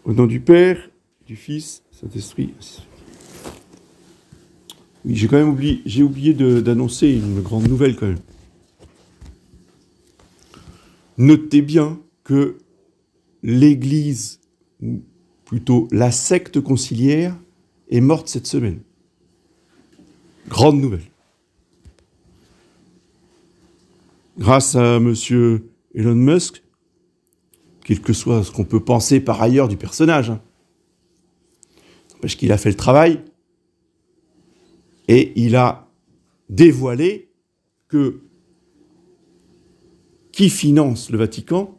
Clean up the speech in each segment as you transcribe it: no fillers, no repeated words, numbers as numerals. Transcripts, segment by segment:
Au nom du Père, du Fils, Saint-Esprit. Oui, j'ai oublié d'annoncer une grande nouvelle quand même. Notez bien que l'Église, ou plutôt la secte conciliaire, est morte cette semaine. Grande nouvelle. Grâce à M. Elon Musk, quel que soit ce qu'on peut penser par ailleurs du personnage, parce qu'il a fait le travail, et il a dévoilé que qui finance le Vatican,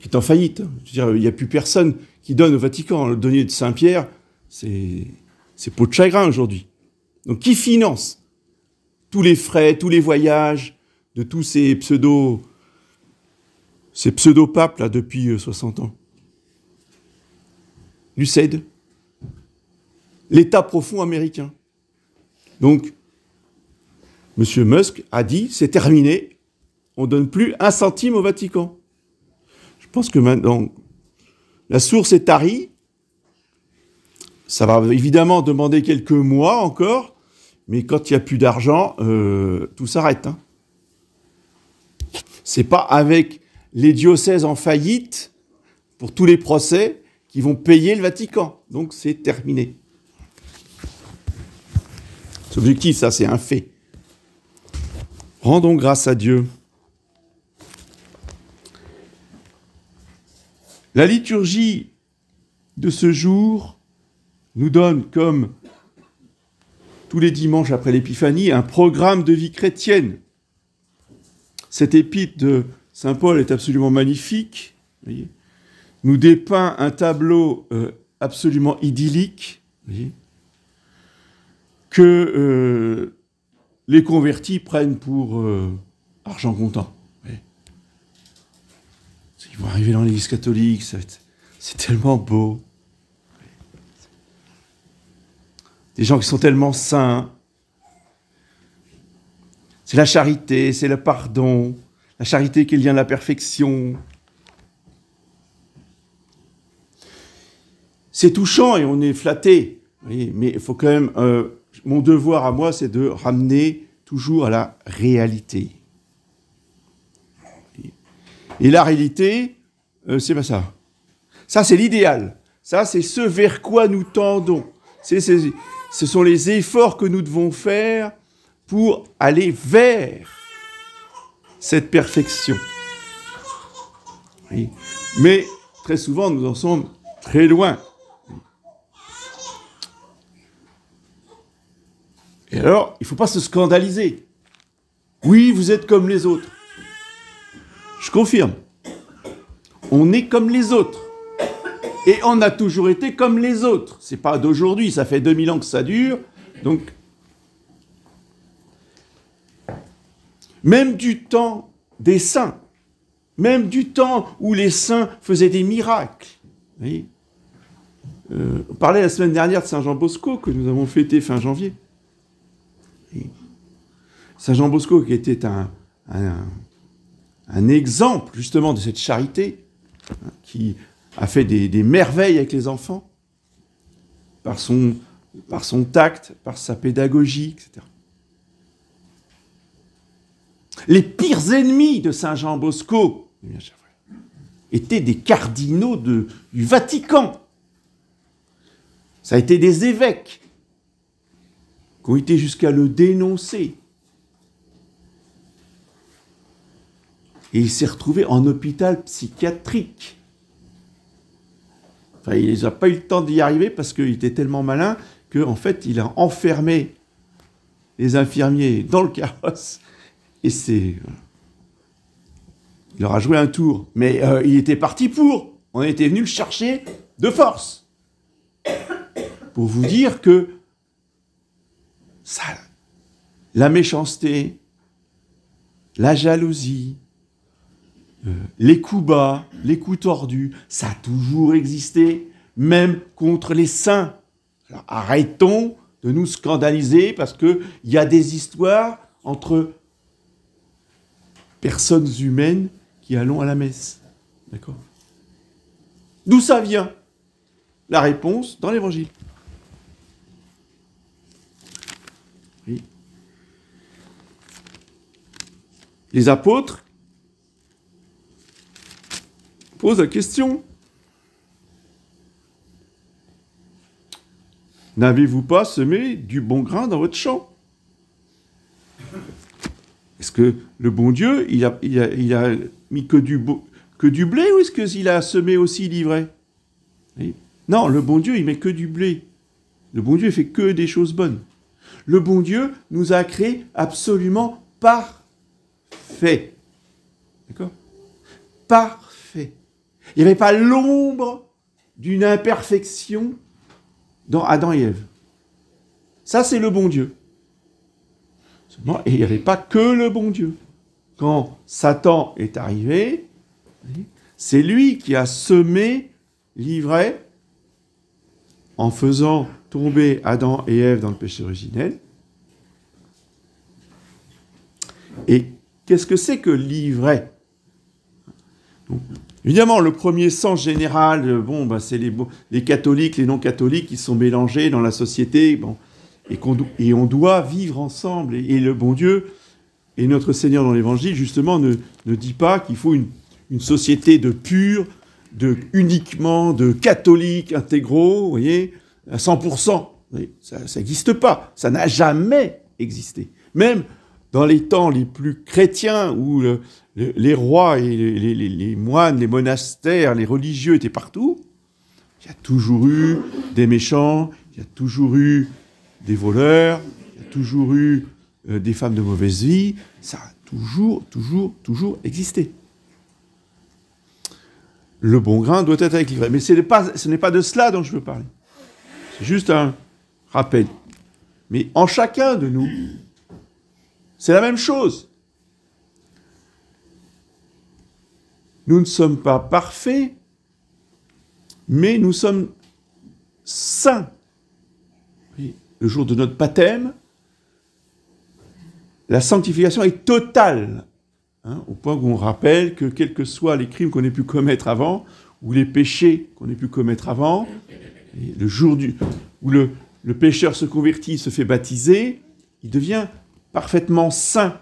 qui est en faillite. Je veux dire, il n'y a plus personne qui donne au Vatican. Le denier de Saint-Pierre, c'est peau de chagrin aujourd'hui. Donc qui finance tous les frais, tous les voyages de tous ces pseudo-papes là depuis 60 ans? L'UCED, l'État profond américain. Donc, M. Musk a dit, c'est terminé, on ne donne plus un centime au Vatican. Je pense que maintenant, la source est tarie. Ça va évidemment demander quelques mois encore, mais quand il n'y a plus d'argent, tout s'arrête. C'est pas avec les diocèses en faillite, pour tous les procès, qui vont payer le Vatican. Donc c'est terminé. C'est objectif, ça, c'est un fait. Rendons grâce à Dieu. La liturgie de ce jour nous donne, comme tous les dimanches après l'Épiphanie, un programme de vie chrétienne. Cette épître de Saint Paul est absolument magnifique. Voyez, nous dépeint un tableau absolument idyllique, voyez, que les convertis prennent pour argent comptant. Voyez. Ils vont arriver dans l'Église catholique, c'est tellement beau. Des gens qui sont tellement saints. C'est la charité, c'est le pardon, la charité qui est le lien de la perfection. C'est touchant et on est flatté, voyez, mais il faut quand même... mon devoir à moi, c'est de ramener toujours à la réalité. Et la réalité, c'est pas ça. Ça, c'est l'idéal. Ça, c'est ce vers quoi nous tendons. Ce sont les efforts que nous devons faire pour aller vers cette perfection. Oui. Mais très souvent, nous en sommes très loin. Et alors, il ne faut pas se scandaliser. Oui, vous êtes comme les autres. Je confirme. On est comme les autres. Et on a toujours été comme les autres. C'est pas d'aujourd'hui, ça fait 2000 ans que ça dure. Donc, même du temps des saints, même du temps où les saints faisaient des miracles. Vous voyez, on parlait la semaine dernière de Saint Jean Bosco, que nous avons fêté fin janvier. Saint Jean Bosco, qui était un exemple justement de cette charité, qui a fait des merveilles avec les enfants, par son tact, par sa pédagogie, etc. Les pires ennemis de Saint Jean Bosco étaient des cardinaux du Vatican. Ça a été des évêques qui ont été jusqu'à le dénoncer. Et il s'est retrouvé en hôpital psychiatrique. Enfin, il n'a pas eu le temps d'y arriver parce qu'il était tellement malin qu'en fait, il a enfermé les infirmiers dans le carrosse et il leur a joué un tour. Mais il était parti pour. On était venu le chercher de force. Pour vous dire que ça, la méchanceté, la jalousie, les coups bas, les coups tordus, ça a toujours existé, même contre les saints. Alors arrêtons de nous scandaliser parce qu'il y a des histoires entre personnes humaines qui allons à la messe. D'accord ? D'où ça vient ? la réponse dans l'Évangile. Oui. Les apôtres posent la question. N'avez-vous pas semé du bon grain dans votre champ? Est-ce que le bon Dieu, il a mis que du blé, ou est-ce qu'il a semé aussi l'ivraie? Oui. Non, le bon Dieu, il met que du blé. Le bon Dieu, il fait que des choses bonnes. Le bon Dieu nous a créés absolument parfaits. D'accord? Parfaits. Il n'y avait pas l'ombre d'une imperfection dans Adam et Ève. Ça, c'est le bon Dieu. Seulement, et il n'y avait pas que le bon Dieu. Quand Satan est arrivé, c'est lui qui a semé l'ivraie en faisant tomber Adam et Ève dans le péché originel. Et qu'est-ce que c'est que l'ivraie? Évidemment, le premier sens général, c'est les catholiques, les non-catholiques qui sont mélangés dans la société, et on doit vivre ensemble. Et le bon Dieu et notre Seigneur dans l'Évangile, justement, ne dit pas qu'il faut une société de purs, uniquement de catholiques intégraux, vous voyez, à 100%. Oui, ça n'existe pas. Ça n'a jamais existé. Même dans les temps les plus chrétiens, où les rois et les moines, les monastères, les religieux étaient partout, il y a toujours eu des méchants, il y a toujours eu des voleurs, il y a toujours eu des femmes de mauvaise vie. Ça a toujours existé. Le bon grain doit être avec l'ivraie. Mais ce n'est pas de cela dont je veux parler. C'est juste un rappel. Mais en chacun de nous, c'est la même chose. Nous ne sommes pas parfaits, mais nous sommes saints. Le jour de notre baptême, la sanctification est totale, au point où on rappelle que quels que soient les crimes qu'on ait pu commettre avant, ou les péchés qu'on ait pu commettre avant, et le jour où le pécheur se convertit, se fait baptiser, il devient parfaitement saint.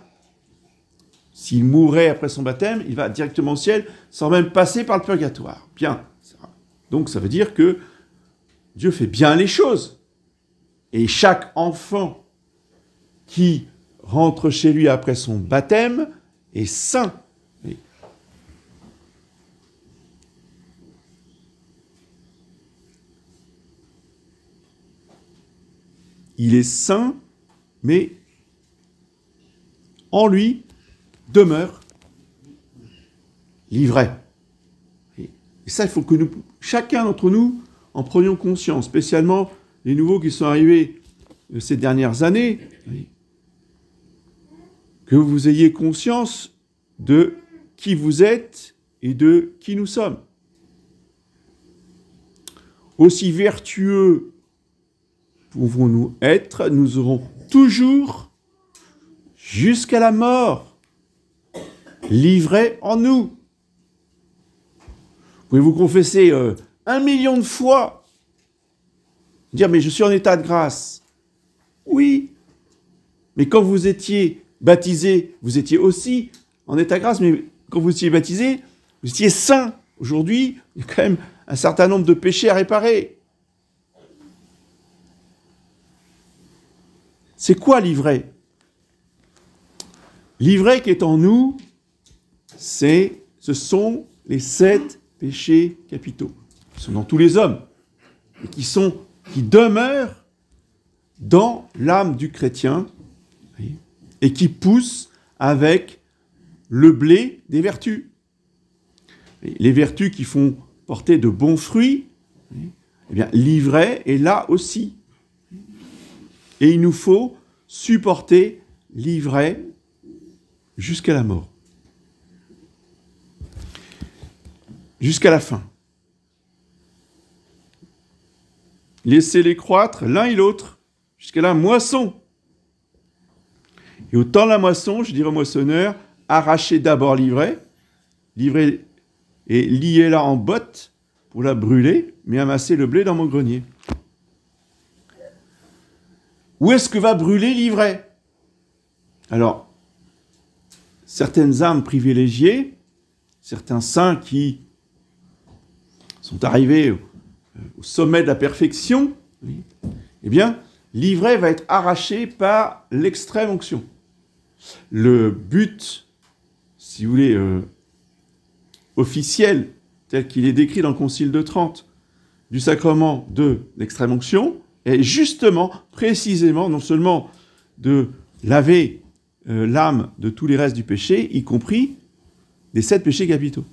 S'il mourait après son baptême, il va directement au ciel sans même passer par le purgatoire. Bien. Donc ça veut dire que Dieu fait bien les choses. Et chaque enfant qui rentre chez lui après son baptême est saint. Il est saint, mais en lui demeure l'ivraie. Et ça, il faut que chacun d'entre nous en prenions conscience, spécialement les nouveaux qui sont arrivés ces dernières années, que vous ayez conscience de qui vous êtes et de qui nous sommes. Aussi vertueux pouvons-nous être, nous aurons toujours, jusqu'à la mort, l'ivraie en nous. Vous pouvez vous confesser 1 million de fois, dire « mais je suis en état de grâce ». Oui, mais quand vous étiez baptisé, vous étiez aussi en état de grâce, mais quand vous étiez baptisé, vous étiez saint. Aujourd'hui, il y a quand même un certain nombre de péchés à réparer. C'est quoi l'ivraie? L'ivraie qui est en nous, ce sont les 7 péchés capitaux. Ils sont dans tous les hommes et qui demeurent dans l'âme du chrétien et qui poussent avec le blé des vertus. Les vertus qui font porter de bons fruits, eh bien, l'ivraie est là aussi. Et il nous faut supporter l'ivraie jusqu'à la mort. Jusqu'à la fin. Laissez-les croître l'un et l'autre jusqu'à la moisson. Et au temps de la moisson, je dirais au moissonneur, arrachez d'abord l'ivraie et liez-la en botte pour la brûler, mais amasser le blé dans mon grenier. Où est-ce que va brûler l'ivraie? Alors, certaines âmes privilégiées, certains saints qui sont arrivés au sommet de la perfection, eh bien, l'ivraie va être arrachée par l'extrême onction. Le but, si vous voulez, officiel, tel qu'il est décrit dans le Concile de Trente, du sacrement de l'extrême onction, est justement, précisément, non seulement de laver l'âme de tous les restes du péché, y compris des 7 péchés capitaux.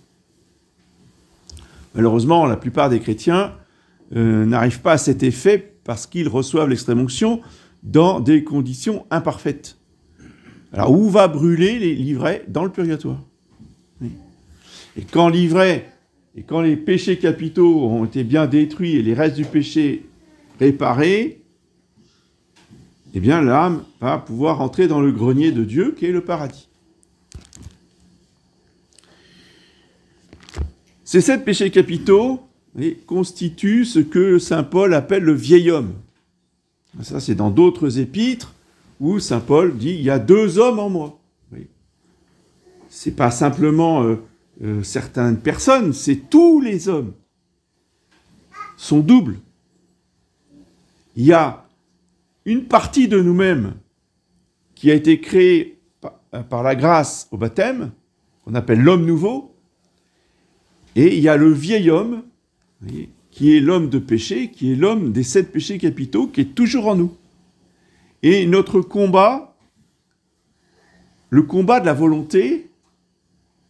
Malheureusement, la plupart des chrétiens n'arrivent pas à cet effet parce qu'ils reçoivent l'extrême onction dans des conditions imparfaites. Alors, où va brûler l'ivraie? Dans le purgatoire. Oui. Et quand l'ivraie, et quand les péchés capitaux ont été bien détruits et les restes du péché réparés, eh bien, l'âme va pouvoir entrer dans le grenier de Dieu, qui est le paradis. Ces 7 péchés capitaux constituent ce que saint Paul appelle le vieil homme. Ça, c'est dans d'autres épîtres où saint Paul dit « il y a 2 hommes en moi ». Ce n'est pas simplement certaines personnes, c'est tous les hommes. Sont doubles. Il y a une partie de nous-mêmes qui a été créée par la grâce au baptême, qu'on appelle l'homme nouveau, et il y a le vieil homme, qui est l'homme de péché, qui est l'homme des 7 péchés capitaux, qui est toujours en nous. Et notre combat, le combat de la volonté,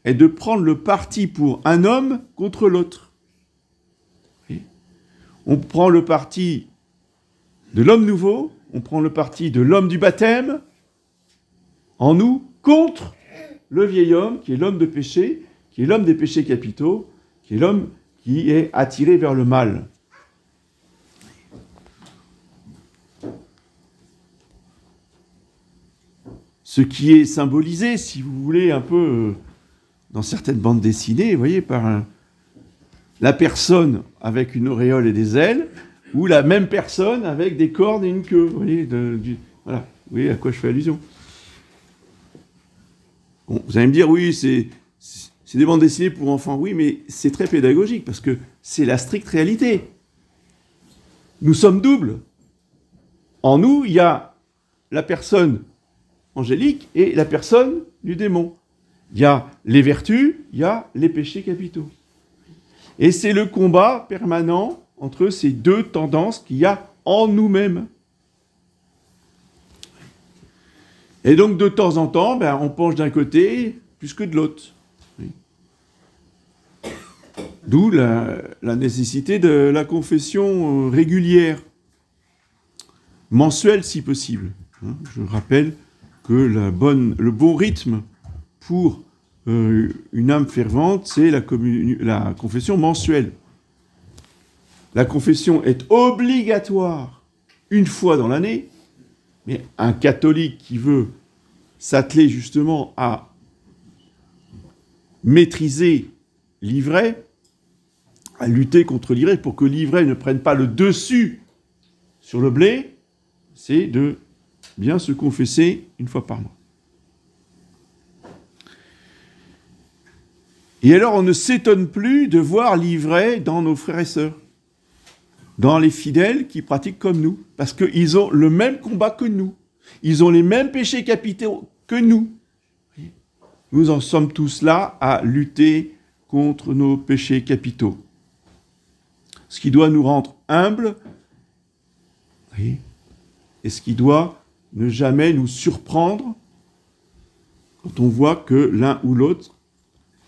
est de prendre le parti pour un homme contre l'autre. On prend le parti de l'homme nouveau, on prend le parti de l'homme du baptême, en nous, contre le vieil homme, qui est l'homme de péché, qui est l'homme des péchés capitaux, qui est l'homme qui est attiré vers le mal. Ce qui est symbolisé, si vous voulez, un peu dans certaines bandes dessinées, vous voyez, par la personne avec une auréole et des ailes, ou la même personne avec des cornes et une queue. Vous voyez, voilà, vous voyez à quoi je fais allusion. Bon, vous allez me dire, oui, c'est des bandes dessinées pour enfants. Oui, mais c'est très pédagogique, parce que c'est la stricte réalité. Nous sommes doubles. En nous, il y a la personne angélique et la personne du démon. Il y a les vertus, il y a les péchés capitaux. Et c'est le combat permanent entre ces 2 tendances qu'il y a en nous-mêmes. Et donc, de temps en temps, on penche d'un côté plus que de l'autre. Oui. D'où la nécessité de la confession régulière, mensuelle si possible. Je rappelle que le bon rythme pour une âme fervente, c'est la confession mensuelle. La confession est obligatoire une fois dans l'année, mais un catholique qui veut s'atteler justement à maîtriser l'ivraie, à lutter contre l'ivraie pour que l'ivraie ne prenne pas le dessus sur le blé, c'est de bien se confesser une fois par mois. Et alors, on ne s'étonne plus de voir l'ivraie dans nos frères et sœurs, dans les fidèles qui pratiquent comme nous, parce qu'ils ont le même combat que nous. Ils ont les mêmes péchés capitaux que nous. Nous en sommes tous là à lutter contre nos péchés capitaux. Ce qui doit nous rendre humbles, et ce qui doit ne jamais nous surprendre quand on voit que l'un ou l'autre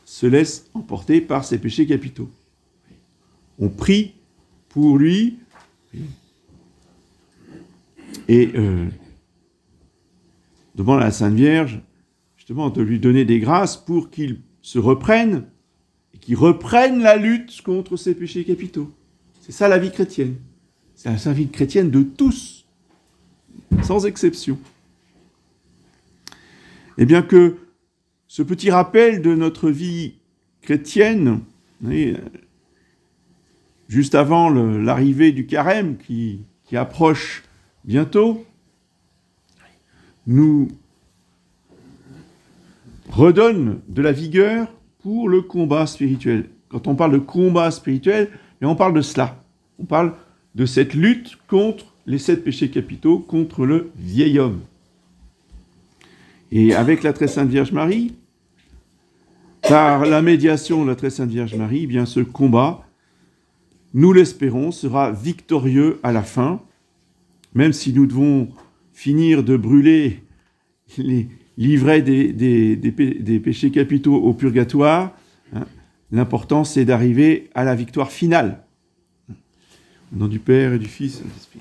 se laisse emporter par ses péchés capitaux. On prie pour lui et demande à la Sainte Vierge justement de lui donner des grâces pour qu'il se reprenne et qu'il reprenne la lutte contre ses péchés capitaux. C'est ça la vie chrétienne. C'est la vie chrétienne de tous, sans exception. Et bien que ce petit rappel de notre vie chrétienne juste avant l'arrivée du carême qui approche bientôt, nous redonne de la vigueur pour le combat spirituel. Quand on parle de combat spirituel, on parle de cela. On parle de cette lutte contre les 7 péchés capitaux, contre le vieil homme. Et avec la très sainte Vierge Marie, par la médiation de la très sainte Vierge Marie, eh bien ce combat, nous l'espérons, sera victorieux à la fin, même si nous devons finir de brûler les livrets des péchés capitaux au purgatoire. Hein, l'important, c'est d'arriver à la victoire finale. Au nom du Père et du Fils et de l'Esprit.